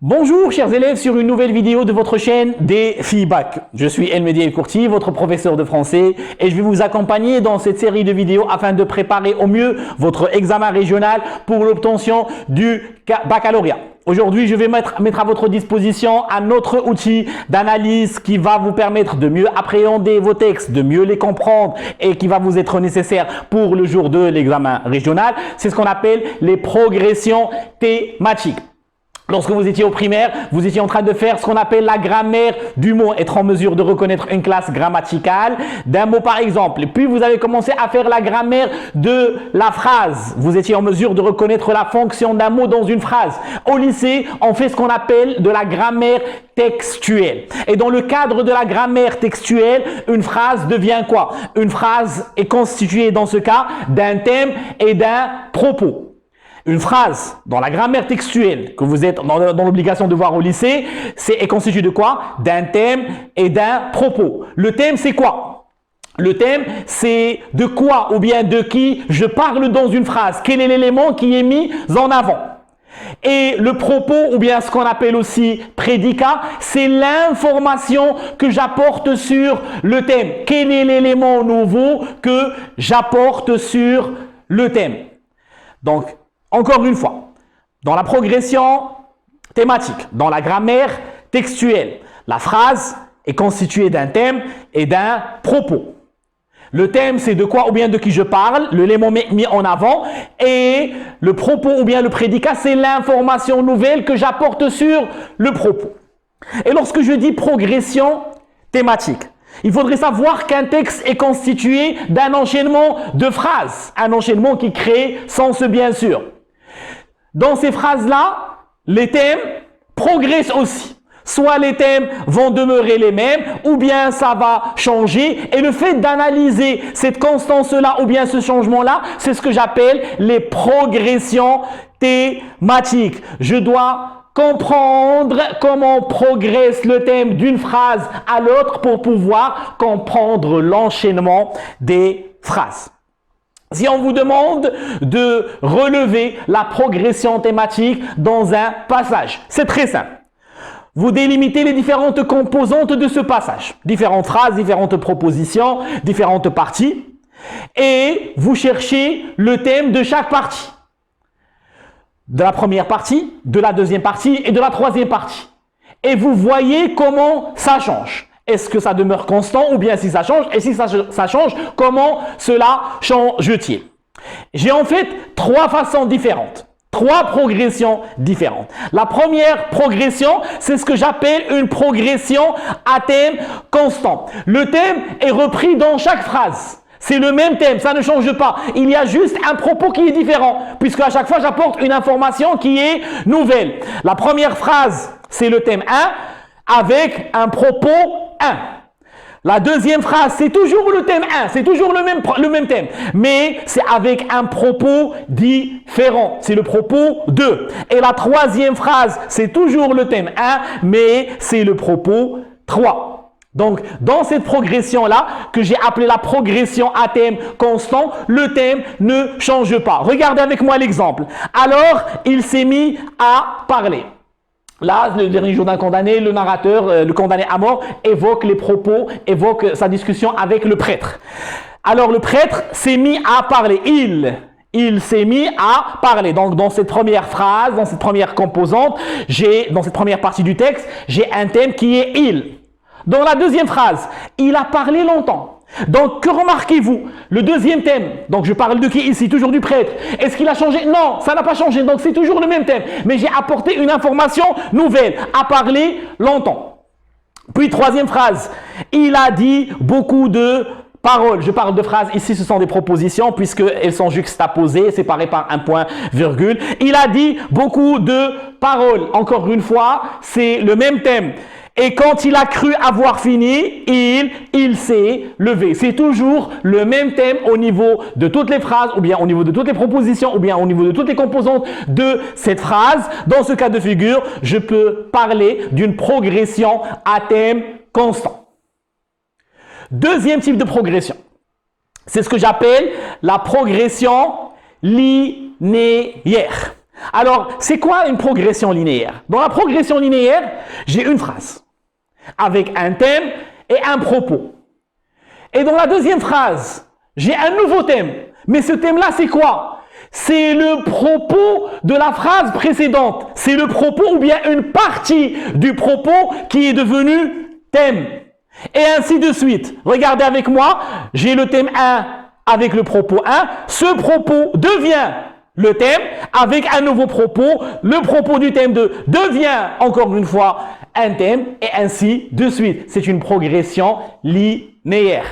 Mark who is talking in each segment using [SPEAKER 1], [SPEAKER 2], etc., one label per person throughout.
[SPEAKER 1] Bonjour chers élèves sur une nouvelle vidéo de votre chaîne des Feedback. Je suis El-Mehdi El-Kourti, votre professeur de français et je vais vous accompagner dans cette série de vidéos afin de préparer au mieux votre examen régional pour l'obtention du baccalauréat. Aujourd'hui, je vais mettre à votre disposition un autre outil d'analyse qui va vous permettre de mieux appréhender vos textes, de mieux les comprendre et qui va vous être nécessaire pour le jour de l'examen régional. C'est ce qu'on appelle les progressions thématiques. Lorsque vous étiez au primaire, vous étiez en train de faire ce qu'on appelle la grammaire du mot, être en mesure de reconnaître une classe grammaticale d'un mot par exemple. Et puis vous avez commencé à faire la grammaire de la phrase. Vous étiez en mesure de reconnaître la fonction d'un mot dans une phrase. Au lycée, on fait ce qu'on appelle de la grammaire textuelle. Et dans le cadre de la grammaire textuelle, une phrase devient quoi? Une phrase est constituée dans ce cas d'un thème et d'un propos. Une phrase dans la grammaire textuelle que vous êtes dans l'obligation de voir au lycée, est constituée de quoi? D'un thème et d'un propos. Le thème, c'est quoi? Le thème, c'est de quoi ou bien de qui je parle dans une phrase. Quel est l'élément qui est mis en avant? Et le propos, ou bien ce qu'on appelle aussi prédicat, c'est l'information que j'apporte sur le thème. Quel est l'élément nouveau que j'apporte sur le thème? Donc, encore une fois, dans la progression thématique, dans la grammaire textuelle, la phrase est constituée d'un thème et d'un propos. Le thème, c'est de quoi ou bien de qui je parle, l'élément mis en avant, et le propos ou bien le prédicat, c'est l'information nouvelle que j'apporte sur le propos. Et lorsque je dis progression thématique, il faudrait savoir qu'un texte est constitué d'un enchaînement de phrases, un enchaînement qui crée sens bien sûr. Dans ces phrases-là, les thèmes progressent aussi. Soit les thèmes vont demeurer les mêmes, ou bien ça va changer. Et le fait d'analyser cette constance-là, ou bien ce changement-là, c'est ce que j'appelle les progressions thématiques. Je dois comprendre comment progresse le thème d'une phrase à l'autre pour pouvoir comprendre l'enchaînement des phrases. Si on vous demande de relever la progression thématique dans un passage, c'est très simple. Vous délimitez les différentes composantes de ce passage, différentes phrases, différentes propositions, différentes parties, et vous cherchez le thème de chaque partie. De la première partie, de la deuxième partie et de la troisième partie. Et vous voyez comment ça change. Est-ce que ça demeure constant ou bien si ça change? Et si ça change, comment cela change-t-il? J'ai en fait trois façons différentes, trois progressions différentes. La première progression, c'est ce que j'appelle une progression à thème constant. Le thème est repris dans chaque phrase. C'est le même thème, ça ne change pas. Il y a juste un propos qui est différent, puisque à chaque fois, j'apporte une information qui est nouvelle. La première phrase, c'est le thème 1 avec un propos 1. La deuxième phrase, c'est toujours le thème 1, c'est toujours le même thème, mais c'est avec un propos différent, c'est le propos 2. Et la troisième phrase, c'est toujours le thème 1, mais c'est le propos 3. Donc, dans cette progression-là, que j'ai appelée la progression à thème constant, le thème ne change pas. Regardez avec moi l'exemple. Alors, il s'est mis à parler. Là, le dernier jour d'un condamné, le narrateur, le condamné à mort, évoque les propos, évoque sa discussion avec le prêtre. Alors, le prêtre s'est mis à parler. Il s'est mis à parler. Donc, dans cette première phrase, dans cette première composante, dans cette première partie du texte, j'ai un thème qui est il. Dans la deuxième phrase, il a parlé longtemps. Donc, que remarquez-vous? Le deuxième thème, donc je parle de qui ici? Toujours du prêtre. Est-ce qu'il a changé? Non, ça n'a pas changé, donc c'est toujours le même thème. Mais j'ai apporté une information nouvelle, à parler longtemps. Puis, troisième phrase, il a dit beaucoup de paroles. Je parle de phrases, ici ce sont des propositions puisqu'elles sont juxtaposées, séparées par un point, virgule. Il a dit beaucoup de paroles. Encore une fois, c'est le même thème. Et quand il a cru avoir fini, il s'est levé. C'est toujours le même thème au niveau de toutes les phrases, ou bien au niveau de toutes les propositions, ou bien au niveau de toutes les composantes de cette phrase. Dans ce cas de figure, je peux parler d'une progression à thème constant. Deuxième type de progression, c'est ce que j'appelle la progression linéaire. Alors, c'est quoi une progression linéaire? Dans la progression linéaire, j'ai une phrase avec un thème et un propos. Et dans la deuxième phrase, j'ai un nouveau thème. Mais ce thème-là, c'est quoi? C'est le propos de la phrase précédente. C'est le propos ou bien une partie du propos qui est devenu thème. Et ainsi de suite. Regardez avec moi, j'ai le thème 1 avec le propos 1. Ce propos devient le thème avec un nouveau propos. Le propos du thème 2 devient encore une fois un thème et ainsi de suite. C'est une progression linéaire.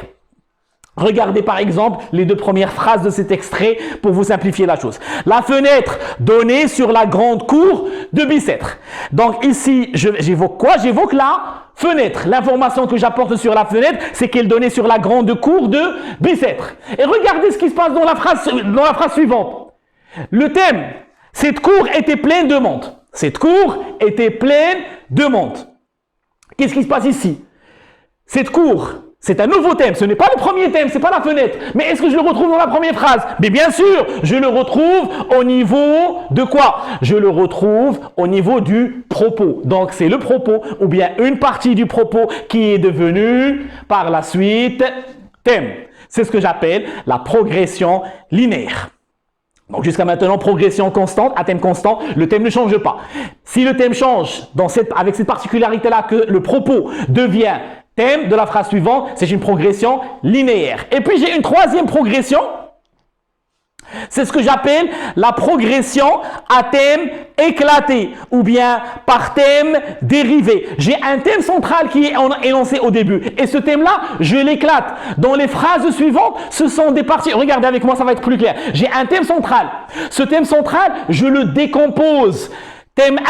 [SPEAKER 1] Regardez par exemple les deux premières phrases de cet extrait pour vous simplifier la chose. La fenêtre donnée sur la grande cour de Bicêtre. Donc ici, j'évoque quoi? J'évoque la fenêtre. L'information que j'apporte sur la fenêtre, c'est qu'elle donnait sur la grande cour de Bicêtre. Et regardez ce qui se passe dans la phrase suivante. Le thème, cette cour était pleine de monde. Cette cour était pleine de monde. Qu'est-ce qui se passe ici? Cette cour, c'est un nouveau thème. Ce n'est pas le premier thème, ce n'est pas la fenêtre. Mais est-ce que je le retrouve dans la première phrase? Mais bien sûr, je le retrouve au niveau de quoi? Je le retrouve au niveau du propos. Donc, c'est le propos ou bien une partie du propos qui est devenue par la suite thème. C'est ce que j'appelle la progression linéaire. Donc jusqu'à maintenant, progression constante, à thème constant, le thème ne change pas. Si le thème change avec cette particularité-là que le propos devient thème de la phrase suivante, c'est une progression linéaire. Et puis j'ai une troisième progression, c'est ce que j'appelle la progression à thème éclaté ou bien par thème dérivé. J'ai un thème central qui est énoncé au début et ce thème-là, je l'éclate. Dans les phrases suivantes, ce sont des parties. Regardez avec moi, ça va être plus clair. J'ai un thème central. Ce thème central, je le décompose. Thème 1.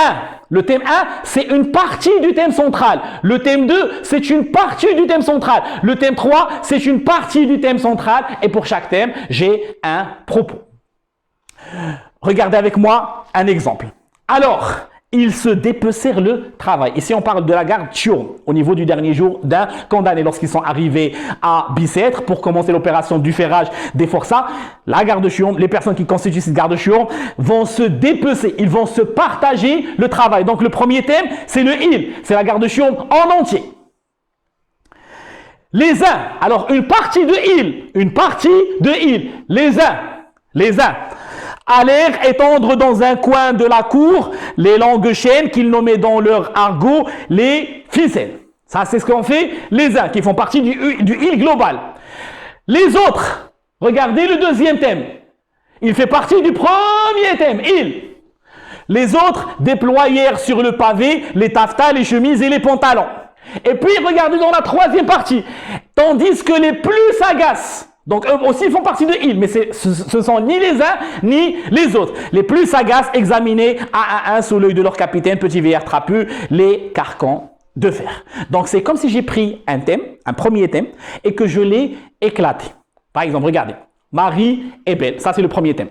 [SPEAKER 1] Le thème 1, c'est une partie du thème central. Le thème 2, c'est une partie du thème central. Le thème 3, c'est une partie du thème central. Et pour chaque thème, j'ai un propos. Regardez avec moi un exemple. Alors, ils se dépecèrent le travail. Ici, on parle de la gare Thiourn, au niveau du dernier jour d'un condamné. Lorsqu'ils sont arrivés à Bicêtre pour commencer l'opération du ferrage des forçats, la gare de Thiourn, les personnes qui constituent cette gare de Thiourn vont se dépecer, ils vont se partager le travail. Donc, le premier thème, c'est le il, c'est la gare de Thiourn en entier. Les uns, alors une partie de il, les uns, allèrent étendre dans un coin de la cour les longues chaînes qu'ils nommaient dans leur argot les ficelles. Ça, c'est ce qu'ont fait les uns, qui font partie du il global. Les autres, regardez le deuxième thème. Il fait partie du premier thème, il. Les autres déployèrent sur le pavé les taffetas, les chemises et les pantalons. Et puis, regardez dans la troisième partie. Tandis que les plus sagaces, donc eux aussi font partie de il, mais ce sont ni les uns ni les autres. Les plus sagaces examinaient un à un sous l'œil de leur capitaine, petit vieillard trapu, les carcans de fer. Donc c'est comme si j'ai pris un thème, un premier thème, et que je l'ai éclaté. Par exemple, regardez, Marie est belle, ça c'est le premier thème.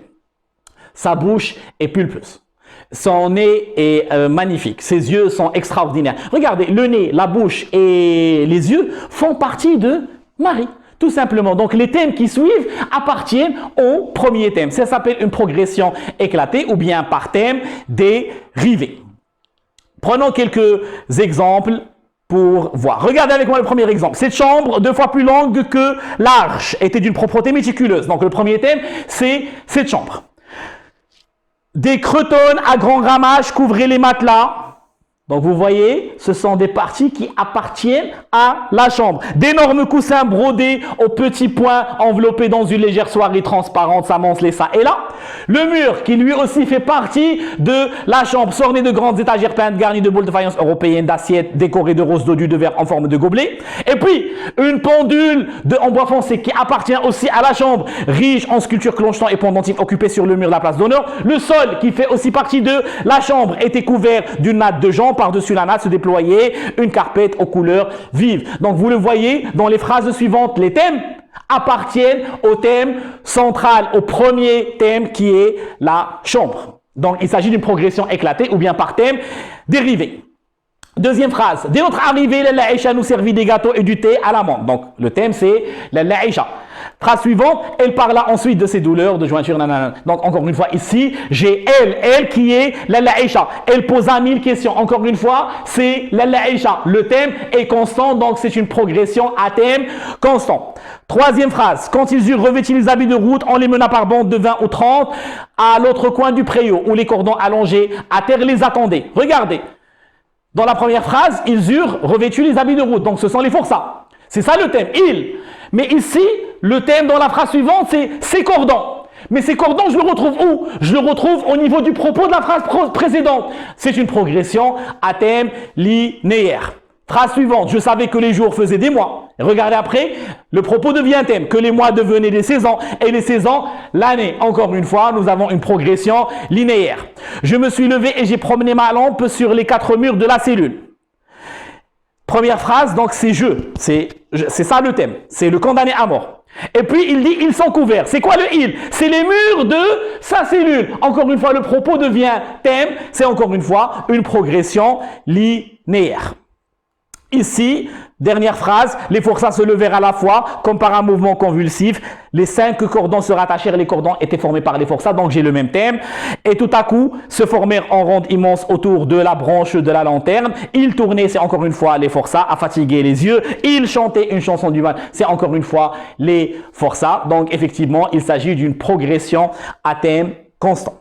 [SPEAKER 1] Sa bouche est pulpeuse. Son nez est magnifique, ses yeux sont extraordinaires. Regardez, le nez, la bouche et les yeux font partie de Marie. Tout simplement. Donc, les thèmes qui suivent appartiennent au premier thème. Ça s'appelle une progression éclatée ou bien par thème dérivé. Prenons quelques exemples pour voir. Regardez avec moi le premier exemple. Cette chambre, 2 fois plus longue que large, était d'une propreté méticuleuse. Donc, le premier thème, c'est cette chambre. Des cretonnes à grand ramage couvraient les matelas. Donc, vous voyez, ce sont des parties qui appartiennent à la chambre. D'énormes coussins brodés aux petits points enveloppés dans une légère soierie transparente s'amoncelait ça et là. Le mur, qui lui aussi fait partie de la chambre, s'ornait de grandes étagères peintes garnies de boules de faïence européennes, d'assiettes décorées de roses dodues de verre en forme de gobelet. Et puis, une pendule en bois foncé qui appartient aussi à la chambre, riche en sculptures clocheton et pendentives occupées sur le mur de la place d'honneur. Le sol, qui fait aussi partie de la chambre, était couvert d'une natte de jonc. Par-dessus la natte se déployait une carpette aux couleurs vives. Donc, vous le voyez, dans les phrases suivantes, les thèmes appartiennent au thème central, au premier thème qui est la chambre. Donc, il s'agit d'une progression éclatée ou bien par thème dérivé. Deuxième phrase. Dès notre arrivée, la Aïcha nous servit des gâteaux et du thé à l'amande. Donc, le thème, c'est la Aïcha. Phrase suivante, elle parla ensuite de ses douleurs de jointure. Nanana. Donc encore une fois ici, j'ai elle qui est Lalla Aïcha. Elle posa 1000 questions. Encore une fois, c'est Lalla Aïcha. Le thème est constant, donc c'est une progression à thème constant. Troisième phrase, quand ils eurent revêtu les habits de route, on les mena par bande de 20 ou 30 à l'autre coin du préau où les cordons allongés à terre les attendaient. Regardez, dans la première phrase, ils eurent revêtu les habits de route. Donc ce sont les forçats. C'est ça le thème, ils. Mais ici, le thème dans la phrase suivante, c'est ces cordons. Mais ces cordons, je le retrouve où? Je le retrouve au niveau du propos de la phrase précédente. C'est une progression à thème linéaire. Phrase suivante, je savais que les jours faisaient des mois. Regardez après, le propos devient un thème, que les mois devenaient des saisons et les saisons l'année. Encore une fois, nous avons une progression linéaire. Je me suis levé et j'ai promené ma lampe sur les 4 murs de la cellule. Première phrase, donc c'est je. C'est ça le thème. C'est le condamné à mort. Et puis il dit ils sont couverts. C'est quoi le il? C'est les murs de sa cellule. Encore une fois, le propos devient thème. C'est encore une fois une progression linéaire. Ici, dernière phrase, les forçats se levèrent à la fois, comme par un mouvement convulsif. Les 5 cordons se rattachèrent, les cordons étaient formés par les forçats, donc j'ai le même thème. Et tout à coup, se formèrent en ronde immense autour de la branche de la lanterne. Ils tournaient, c'est encore une fois les forçats, à fatiguer les yeux. Ils chantaient une chanson du mal, c'est encore une fois les forçats. Donc effectivement, il s'agit d'une progression à thème constant.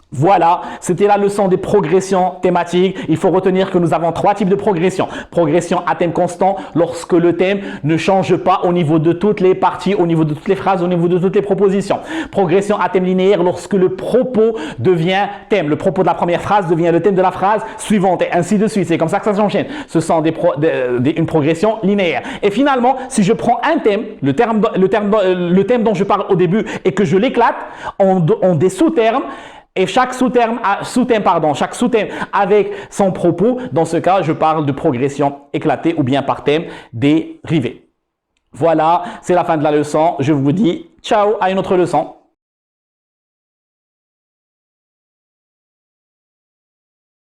[SPEAKER 1] Voilà, c'était la leçon des progressions thématiques. Il faut retenir que nous avons 3 types de progression. Progression à thème constant, lorsque le thème ne change pas au niveau de toutes les parties, au niveau de toutes les phrases, au niveau de toutes les propositions. Progression à thème linéaire, lorsque le propos devient thème. Le propos de la première phrase devient le thème de la phrase suivante et ainsi de suite. C'est comme ça que ça s'enchaîne. Ce sont une progression linéaire. Et finalement, si je prends un thème, le thème dont je parle au début et que je l'éclate en des sous-termes, et chaque sous-thème avec son propos, dans ce cas, je parle de progression éclatée ou bien par thème dérivé. Voilà, c'est la fin de la leçon. Je vous dis ciao à une autre leçon.